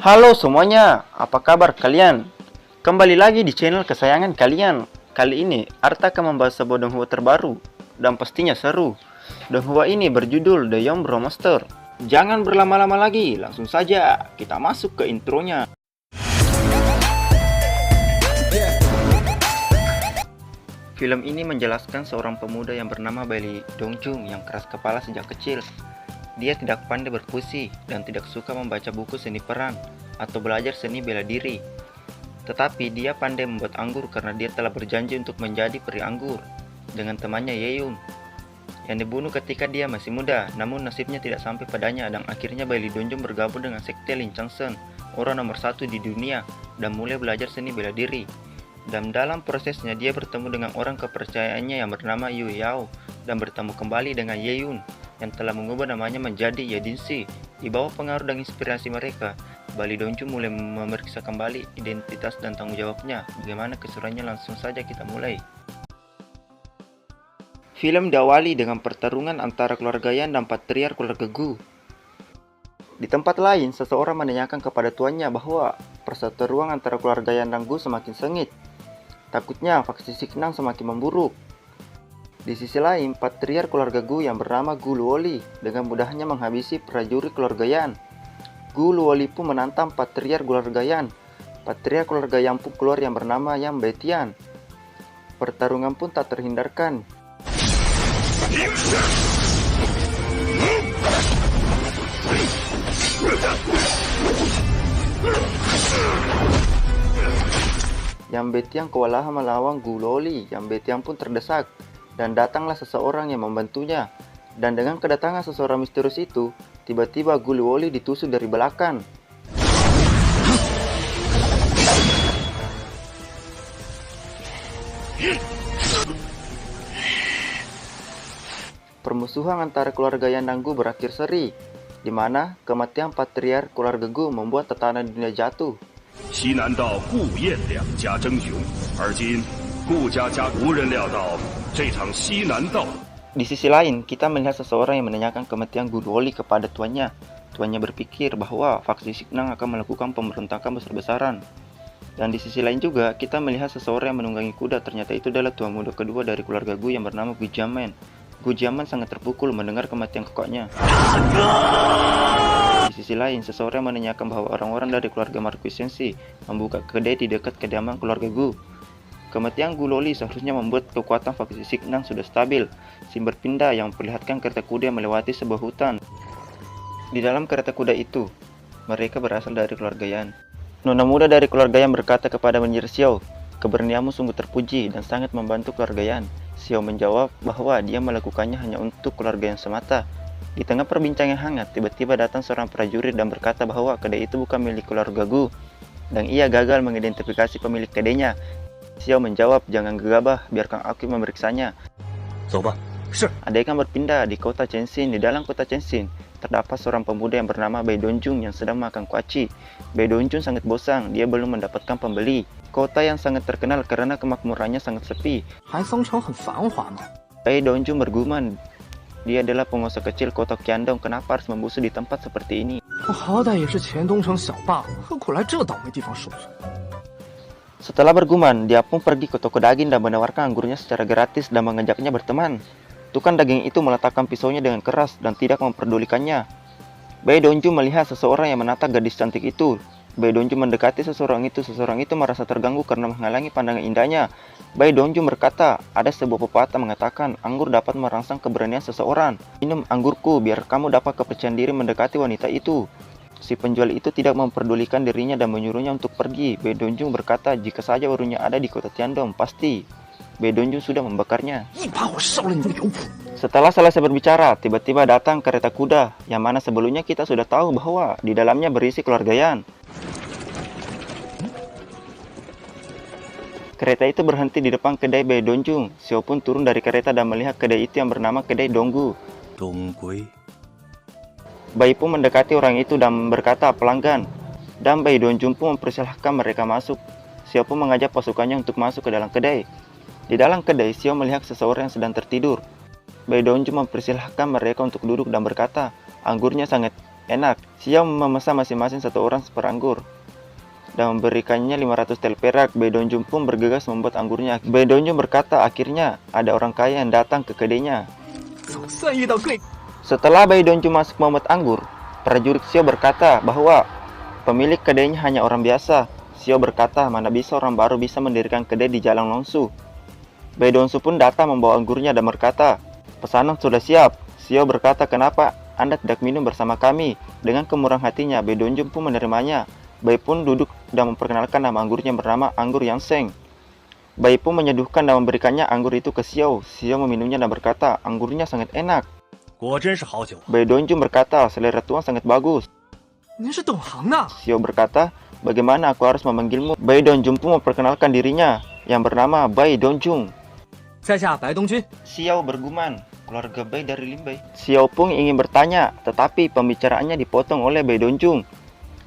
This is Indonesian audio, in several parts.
Halo semuanya, apa kabar kalian? Kembali lagi di channel kesayangan kalian. Kali ini Arta akan membahas sebuah donghua terbaru dan pastinya seru. Donghua ini berjudul The Young Brewmaster. Jangan berlama-lama lagi, langsung saja kita masuk ke intronya. Film ini menjelaskan seorang pemuda yang bernama Bailey Dongjun yang keras kepala sejak kecil. Dia tidak pandai berpuisi dan tidak suka membaca buku seni perang atau belajar seni bela diri. Tetapi dia pandai membuat anggur karena dia telah berjanji untuk menjadi peri anggur dengan temannya Yeon yang dibunuh ketika dia masih muda. Namun nasibnya tidak sampai padanya dan akhirnya Bailey Dongjun bergabung dengan sekte Lin Changsen, orang nomor 1 di dunia, dan mulai belajar seni bela diri. Dan dalam prosesnya dia bertemu dengan orang kepercayaannya yang bernama Yu Yao dan bertemu kembali dengan Yeon yang telah mengubah namanya menjadi Yedinsi. Di bawah pengaruh dan inspirasi mereka, Bailey Dongjun mulai memeriksa kembali identitas dan tanggung jawabnya. Bagaimana keseruannya? Langsung saja kita mulai. Film diawali dengan pertarungan antara keluarga Yan dan patriark keluarga Gu. Di tempat lain, seseorang menanyakan kepada tuannya bahwa perseteruan antara keluarga Yan dan Gu semakin sengit. Takutnya faksi Siknang semakin memburuk. Di sisi lain, patriark keluarga Gu yang bernama Gu Luoli dengan mudahnya menghabisi prajurit keluarga Yan. Gu Luoli pun menantang patriark keluarga Yan. Patriark keluarga Yan pun keluar yang bernama Yang Betian. Pertarungan pun tak terhindarkan. Yang Betian kewalahan melawan Gu Luoli. Yang Betian pun terdesak. Dan datanglah seseorang yang membantunya. Dan dengan kedatangan seseorang misterius itu, tiba-tiba Gu Luoli ditusuk dari belakang. Permusuhan antara keluarga Yan dan Gu berakhir seri, di mana kematian patriark keluarga Gu membuat tatanan dunia jatuh. 西南道顾燕两家争雄，而今顾家无人料到这场西南道。 Di sisi lain, kita melihat seseorang yang menanyakan kematian Gu Luoli kepada tuannya. Tuannya berpikir bahwa faksi Siknang akan melakukan pemberontakan besar-besaran. Dan di sisi lain juga, kita melihat seseorang yang menunggangi kuda. Ternyata itu adalah tuan muda kedua dari keluarga Gu yang bernama Gu Jiamen. Gu Jiamen sangat terpukul mendengar kematian kakaknya. Di sisi lain, seseorang menanyakan bahwa orang-orang dari keluarga Marquis Sensi membuka kedai di dekat kediaman keluarga Gu. Kematian Gu Luoli seharusnya membuat kekuatan faksi Siknang sudah stabil. Scene berpindah yang memperlihatkan kereta kuda yang melewati sebuah hutan. Di dalam kereta kuda itu, mereka berasal dari keluarga Yan. Nona muda dari keluarga Yan berkata kepada Menjer Xiao, "Keberanianmu sungguh terpuji dan sangat membantu keluarga Yan." Xiao menjawab bahwa dia melakukannya hanya untuk keluarga Yan semata. Di tengah perbincangan hangat, tiba-tiba datang seorang prajurit dan berkata bahwa kedai itu bukan milik keluarga Gu, dan ia gagal mengidentifikasi pemilik kedainya. Xiao menjawab, "Jangan gegabah, biarkan aku memeriksanya." Adegan berpindah di kota Chengxin. Di dalam kota Chengxin, terdapat seorang pemuda yang bernama Bai Dongjun yang sedang makan kuaci. Bai Dongjun sangat bosan, dia belum mendapatkan pembeli. Kota yang sangat terkenal karena kemakmurannya sangat sepi. Bai Dongjun bergumam, dia adalah penguasa kecil kota Qiandong, kenapa harus membusuk di tempat seperti ini? Setelah bergumam, dia pun pergi ke toko daging dan menawarkan anggurnya secara gratis dan mengajaknya berteman. Tukang daging itu meletakkan pisaunya dengan keras dan tidak memperdulikannya. Bai Dongjun melihat seseorang yang menatap gadis cantik itu. Bai Dongjun mendekati seseorang itu merasa terganggu karena menghalangi pandangan indahnya. Bai Dongjun berkata, ada sebuah pepatah mengatakan, anggur dapat merangsang keberanian seseorang. Minum anggurku biar kamu dapat kepercayaan diri mendekati wanita itu. Si penjual itu tidak memperdulikan dirinya dan menyuruhnya untuk pergi. Bai Dongjun berkata, jika saja warungnya ada di kota Tiandong, pasti Bai Dongjun sudah membakarnya. Setelah selesai berbicara, tiba-tiba datang kereta kuda, yang mana sebelumnya kita sudah tahu bahwa di dalamnya berisi keluarga Yan. Kereta itu berhenti di depan kedai Bai Dongjun. Xiao pun turun dari kereta dan melihat kedai itu yang bernama kedai Donggu. Bai pun mendekati orang itu dan berkata, pelanggan. Dan Bai Dongjun pun mempersilahkan mereka masuk. Xiao pun mengajak pasukannya untuk masuk ke dalam kedai. Di dalam kedai, Xiao melihat seseorang yang sedang tertidur. Bai Dongjun mempersilahkan mereka untuk duduk dan berkata, anggurnya sangat enak. Xiao memesan masing-masing satu orang seper anggur dan memberikannya 500 tel perak. Bai Dongjun pun bergegas membuat anggurnya. Bai Dongjun berkata akhirnya ada orang kaya yang datang ke kedainya. Setelah Bai Dongjun masuk membuat anggur, prajurit Xiao berkata bahwa pemilik kedainya hanya orang biasa. Xiao berkata mana bisa orang baru bisa mendirikan kedai di Jalan Longsu. Bai Dongjun pun datang membawa anggurnya dan berkata, pesanan sudah siap. Xiao berkata, kenapa Anda tidak minum bersama kami? Dengan kemurahan hatinya, Bai Dongjun pun menerimanya. Bai pun duduk dan memperkenalkan nama anggurnya bernama anggur Yanseng. Bai pun menyeduhkan dan memberikannya anggur itu ke Xiao. Xiao meminumnya dan berkata, anggurnya sangat enak. Bai Dongjun berkata, selera Tuan sangat bagus. Xiao berkata, bagaimana aku harus memanggilmu? Bai Dongjun pun memperkenalkan dirinya yang bernama Bai Dongjun. Xiao bergumam, keluarga Bai dari Linbai. Xiao pun ingin bertanya, tetapi pembicaraannya dipotong oleh Bai Dongjun.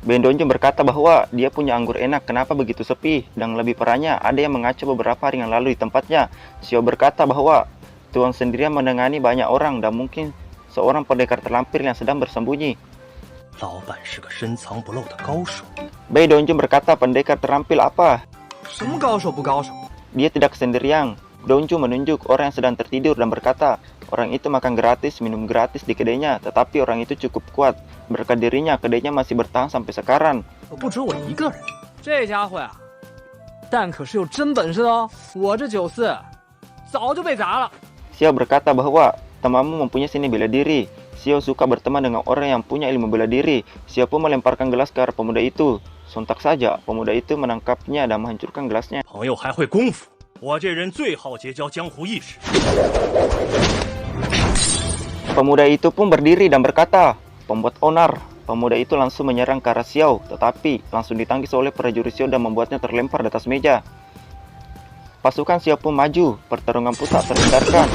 Bai Dongjun berkata bahwa dia punya anggur enak, kenapa begitu sepi? Dan lebih parahnya, ada yang mengacu beberapa hari yang lalu di tempatnya. Xiao berkata bahwa Tuan sendirian menengani banyak orang dan mungkin seorang pendekar terlampir yang sedang bersembunyi. Bai Dongjun berkata, pendekar terampil apa? Dia tidak sendirian. Dongjun menunjuk orang yang sedang tertidur dan berkata, orang itu makan gratis, minum gratis di kedainya, tetapi orang itu cukup kuat. Berkat dirinya, kedainya masih bertahan sampai sekarang. Xiao berkata bahwa temanmu mempunyai seni bela diri. Xiao suka berteman dengan orang yang punya ilmu bela diri. Xiao pun melemparkan gelas ke arah pemuda itu. Sontak saja, pemuda itu menangkapnya dan menghancurkan gelasnya. Pemuda itu pun berdiri dan berkata, pembuat onar. Pemuda itu langsung menyerang ke arah Xiao, tetapi langsung ditangkis oleh prajurit Xiao dan membuatnya terlempar di atas meja. Pasukan Xiao pun maju, pertarungan pun tak terhindarkan.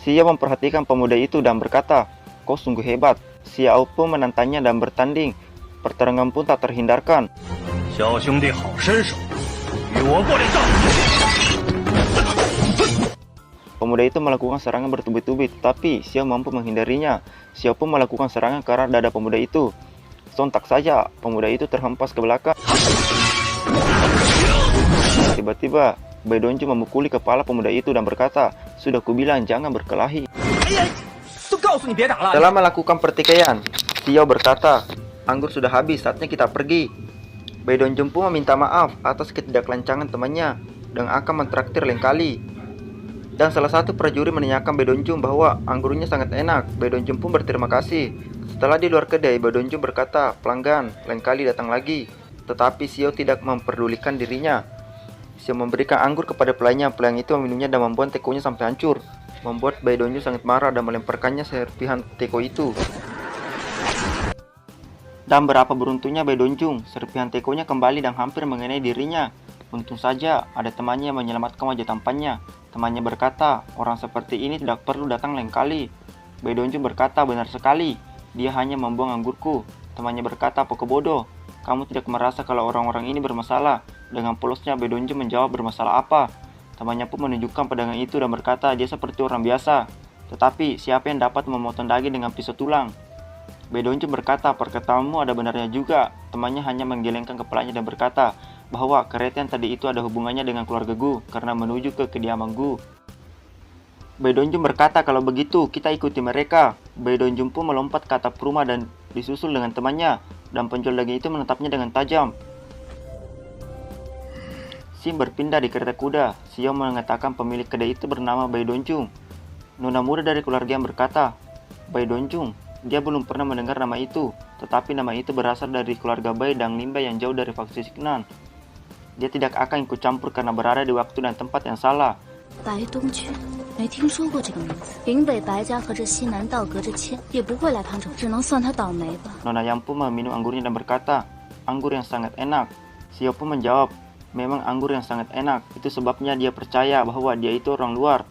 Xiao memperhatikan pemuda itu dan berkata, kau sungguh hebat. Xiao pun menantangnya dan bertanding. Pertarungan pun tak terhindarkan. Pemuda itu melakukan serangan bertubi-tubi, tapi Xiao mampu menghindarinya. Xiao pun melakukan serangan ke arah dada pemuda itu. Sontak saja, pemuda itu terhempas ke belakang. Tiba-tiba, Bai Dongjun memukuli kepala pemuda itu dan berkata, sudah kubilang jangan berkelahi. Setelah melakukan pertikaian, Xiao berkata, anggur sudah habis, saatnya kita pergi. Bai Dongjun pun meminta maaf atas ketidaklancangan temannya dan akan mentraktir lain kali. Dan salah satu prajurit menanyakan Bai Dongjun bahwa anggurnya sangat enak. Bai Dongjun pun berterima kasih. Setelah di luar kedai, Bai Dongjun berkata, pelanggan, lain kali datang lagi. Tetapi Xiao tidak memperdulikan dirinya. Xiao memberikan anggur kepada pelayannya. Pelayan itu meminumnya dan membuat tekonya sampai hancur, membuat Bai Dongjun sangat marah dan melemparkannya serpihan teko itu. Dan berapa beruntungnya Bai Dongjun, serpihan tekonya kembali dan hampir mengenai dirinya. Untung saja ada temannya yang menyelamatkan wajah tampannya. Temannya berkata, orang seperti ini tidak perlu datang lain kali. Bai Dongjun berkata, benar sekali, dia hanya membuang anggurku. Temannya berkata, pokok bodoh, kamu tidak merasa kalau orang-orang ini bermasalah. Dengan polosnya Bai Dongjun menjawab, bermasalah apa? Temannya pun menunjukkan pedang itu dan berkata, dia seperti orang biasa. Tetapi siapa yang dapat memotong daging dengan pisau tulang? Bai Dongjun berkata, perkataanmu ada benarnya juga. Temannya hanya menggelengkan kepalanya dan berkata bahwa kereta yang tadi itu ada hubungannya dengan keluarga Gu karena menuju ke kediaman Gu. Bai Dongjun berkata, kalau begitu kita ikuti mereka. Bai Dongjun pun melompat ke atap rumah dan disusul dengan temannya, dan penjual daging itu menatapnya dengan tajam. Sim berpindah di kereta kuda. Xiao mengatakan pemilik kedai itu bernama Bai Dongjun. Nona muda dari keluarga yang berkata, Bai Dongjun, dia belum pernah mendengar nama itu, tetapi nama itu berasal dari keluarga Bai dan Linbai yang jauh dari faksi Xingnan. Dia tidak akan ikut campur karena berada di waktu dan tempat yang salah. Bai Dongjun, 没听说过这个名字。林北白家和这西南道隔着千，也不会来趟这，只能算他倒霉吧。 Nona yang pun meminum anggurnya dan berkata, anggur yang sangat enak. Xiao pun menjawab, memang anggur yang sangat enak. Itu sebabnya dia percaya bahwa dia itu orang luar.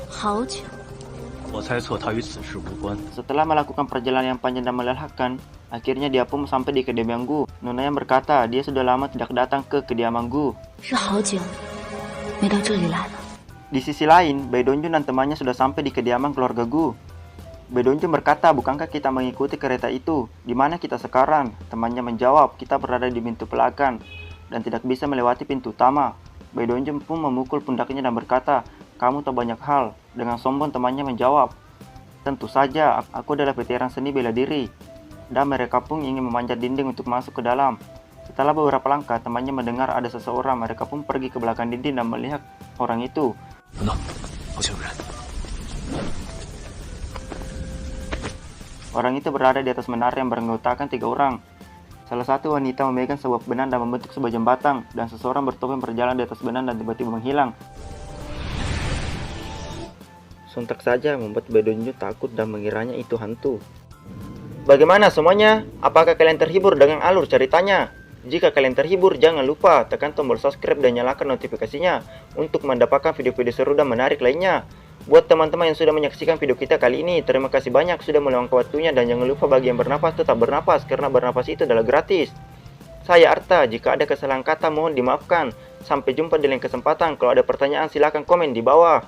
好久。 Setelah melakukan perjalanan yang panjang dan melelahkan, akhirnya dia pun sampai di kediaman Gu. Nona yang berkata dia sudah lama tidak datang ke kediaman Gu. Di sisi lain, Bae Dongjun dan temannya sudah sampai di kediaman keluarga Gu. Bae Dongjun berkata, bukankah kita mengikuti kereta itu? Di mana kita sekarang? Temannya menjawab, kita berada di pintu belakang dan tidak bisa melewati pintu utama. Bae Dongjun pun memukul pundaknya dan berkata, kamu tahu banyak hal. Dengan sombong temannya menjawab, tentu saja, aku adalah veteran seni bela diri. Dan mereka pun ingin memanjat dinding untuk masuk ke dalam. Setelah beberapa langkah, temannya mendengar ada seseorang. Mereka pun pergi ke belakang dinding dan melihat orang itu. Orang itu berada di atas menara yang beranggotakan 3 orang. Salah satu wanita memegang sebuah benang dan membentuk sebuah jembatan, dan seseorang bertopeng berjalan di atas benang dan tiba-tiba menghilang. Sontak saja membuat Bae Dongjun takut dan mengiranya itu hantu. Bagaimana semuanya? Apakah kalian terhibur dengan alur ceritanya? Jika kalian terhibur, jangan lupa tekan tombol subscribe dan nyalakan notifikasinya untuk mendapatkan video-video seru dan menarik lainnya. Buat teman-teman yang sudah menyaksikan video kita kali ini, terima kasih banyak sudah meluangkan waktunya, dan jangan lupa bagi yang bernapas tetap bernapas karena bernapas itu adalah gratis. Saya Arta, jika ada kesalahan kata mohon dimaafkan. Sampai jumpa di lain kesempatan. Kalau ada pertanyaan silahkan komen di bawah.